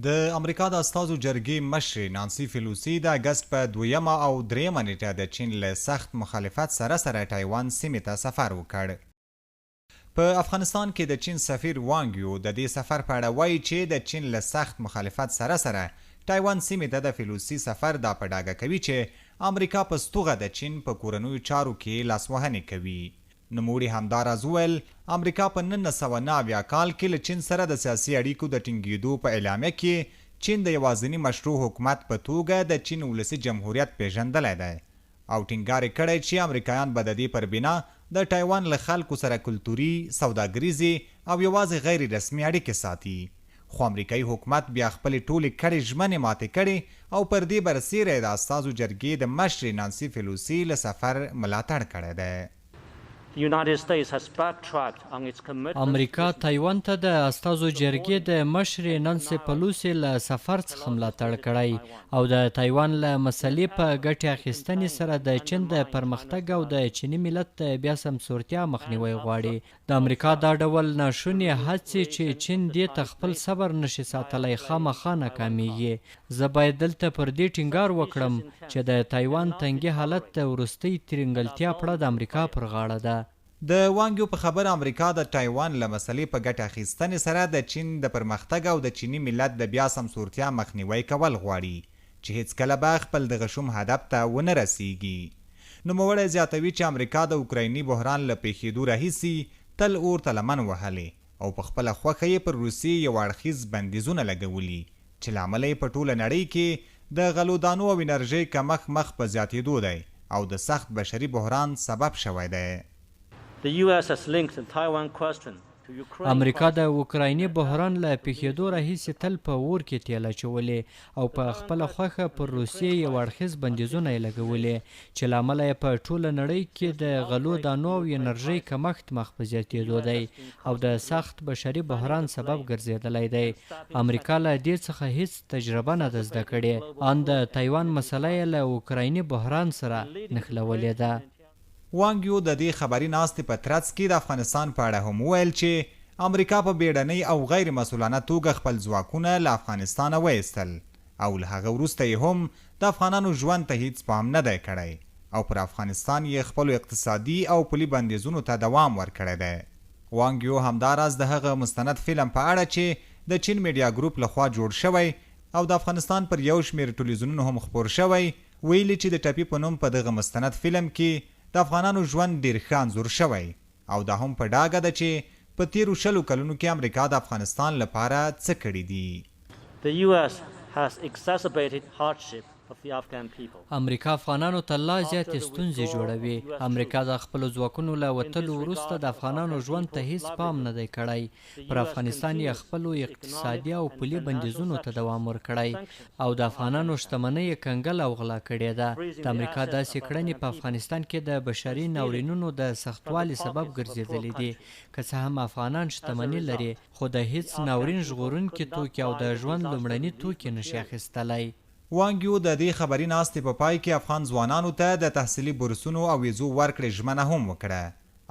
د امریکا د استازو جرګې مشر نانسي پیلوسي د اګست په 2 او 3 نیټه د چین له سخت مخالفت سره تایوان سیمې ته سفر وکړ. په افغانستان کې د چین سفیر وانګ یو د دې سفر په اړه وایي چې د چین له سخت مخالفت سره تایوان سیمې ته د پیلوسي سفر دا په ډاګه کوي چې امریکا په ستوغه د چین په کورنیو چارو کې لاسوهنې کوي. نوموړي همداراز وویل امریکا په 1990 کال کې له چین سره د سیاسي اړیکو د ټینګېدو په اعلامیه کې چین د یوازیني مشروع حکومت په توګه د چین ولسي جمهوریت پیژندلی دی او ټینګار یې کړی چې امریکایان به د دې پر بنا د تایوان له خلکو سره کلتوري، سوداګریزې او یوازې غیر رسمي اړیکې ساتي. خو امریکایي حکومت بیا خپلې ټولې کړې ژمنې ماتې کړې او پر دې برسیره د استازو جرګې د مشر نانسي پیلوسي له سفر ملاتړ کړی دی. امریکا تایوان ته د استازو جرګې د مشر نانسي پیلوسي له سفر څخه ملاتړ کړی او د تایوان له مسلې په ګټې اخیستنې سره د چین د پرمختګ او د چیني ملت د بیا سمسورتیا مخنیوی غواړي. د امریکا دا ډول ناشونې هڅې چې چین دې ته خپل صبر نشي ساتلی خامخا ناکامیږي. زه باید دلته پر دې ټینګار وکړم چې د تایوان تنګي حالت د وروستۍ ترنګلتیا پړه د امریکا پر غاړه ده. د وانګیو په خبر امریکا د تایوان له مسلې په ګټه اخیستنې سره د چین د پرمختګ او د چینی ملت د بیا سمسورتیا مخنیوی کول غواړي چې هیڅکله به خپل د غشوم هدف ته ونه رسیږي. نوموړی زیاتوي چې امریکا د اوکرایني بحران له پیښېدو راهیسې تل اور ته لمن وهلې او په خپله خوښه یې پر روسیې یو اړخیز بندیزونه لګولي چې له امله یې په ټوله نړۍ کې د غلو دانو او انرژۍ کمښت مخ په زیاتېدو دی او د سخت بشري بحران سبب شوی دی. امریکا د اوکرایني بحران له پیښېدو راهیسې تل په اور کې تیل اچولې او په خپله خوښه پر روسیې یو اړخیز بندیزونه یې لګولې چې له امله یې په ټوله نړۍ کې د غلو دانو او انرژۍ کمښت مخ په زیاتېدو دی او د سخت بشري بحران سبب ګرځېدلی دی. امریکا له دې څخه هیڅ تجربه نه ده زده کړې ان د تایوان مسله یې له اوکرایني بحران سره نښلولې ده. وانګیو د دې خبري ناستې په ترڅ کې د افغانستان په اړه هم وویل چې امریکا په بیړنۍ او غیر مسؤلانه توګه خپل ځواکونه له افغانستانه وایستل او له هغه وروسته یې هم د افغانانو ژوند ته هیڅ پام نه دی کړی او پر افغانستان یې خپلو اقتصادي او پولي بندیزونو ته دوام ورکړی دی. وانګیو همداراز د هغه مستند فلم په اړه چې د چین میډیا ګروپ لخوا جوړ شوی او د افغانستان پر یو شمېر ټلویزیونونو هم خپور شوی ویلي چې د ټپي په نوم په دغه مستند فلم کې د افغانانو ژوند ډیر ښه انځور شوی او دا هم په ډاګه ده چې په تیرو 20 کلونو کې امریکا د افغانستان لپاره څه کړي دي. The US has exacerbated hardship of the Afghan people. امریکا افغانانو ته لا زیاتې ستونزې جوړوي. امریکا د خپلو ځواکونو له وتلو وروسته د افغانانو ژوند ته هیڅ پام نه دی کړی. پر افغانستان یې خپلو اقتصادي او پولي بندیزونو ته دوام ورکړی او د افغانانو شتمنۍ یې کنګل او غلا کړې ده. د امریکا داسې کړنې په افغانستان کې د بشري ناورینونو د سختوالي سبب ګرځېدلې دي. که څه هم افغانان شتمني لري خو د هیڅ ناورین ژغورونکي توکي او د ژوند لومړني توکي نشي اخیستلی. وانګیو د دې خبري ناستې په پای کې افغان ځوانانو ته د تحصیلي بورسونو او ویزو ورکړې ژمنه هم وکړه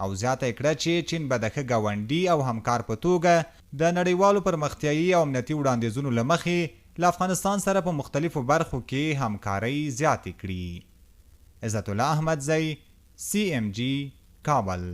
او زیاته یې کړه چې چین به د ښه ګاونډي او همکار په توګه د نړیوالو پرمختیایي او امنیتي وړاندیزونو له مخې له افغانستان سره په مختلفو برخو کې همکارۍ زیاتې کړي. عزت الله احمدزی، CMG، کابل.